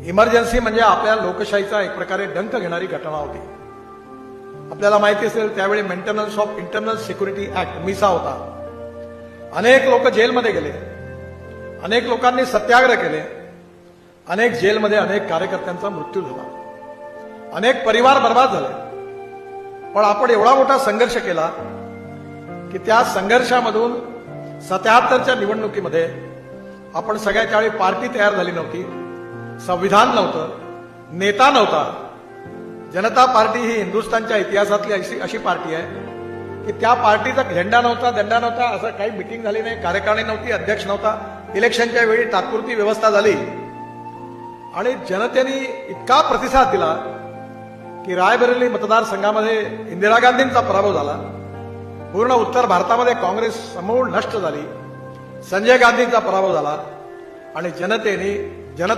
Emergency म्हणजे आपल्या लोकशाहीचा एक प्रकारे डंक घेणारी घटना होती. आपल्याला माहिती असेल त्यावेळी maintenance of internal security act मिसा होता. अनेक लोक जेलमध्ये गेले, अनेक लोकांनी सत्याग्रह केले, अनेक जेलमध्ये अनेक कार्यकर्त्यांचा मृत्यू झाला, अनेक परिवार बर्बाद झाले. पण आपण एवढा मोठा संघर्ष केला की त्या संघर्षामधून 77च्या निवडणुकीमध्ये आपण सगळ्याच्या वेळी पार्टी तयार झाली नव्हती, संविधान नव्हतं, नेता नव्हता. जनता पार्टी ही हिंदुस्थानच्या इतिहासातली अशी पार्टी आहे की त्या पार्टीचा झेंडा नव्हता, दंडा नव्हता, असं काही मिटिंग झाली नाही, कार्यकारिणी नव्हती, अध्यक्ष नव्हता. इलेक्शनच्या वेळी तात्पुरती व्यवस्था झाली आणि जनतेने इतका प्रतिसाद दिला की रायबरेली मतदारसंघामध्ये इंदिरा गांधींचा पराभव झाला. पूर्ण उत्तर भारतामध्ये काँग्रेस समूळ नष्ट झाली, संजय गांधींचा पराभव झाला आणि जनतेने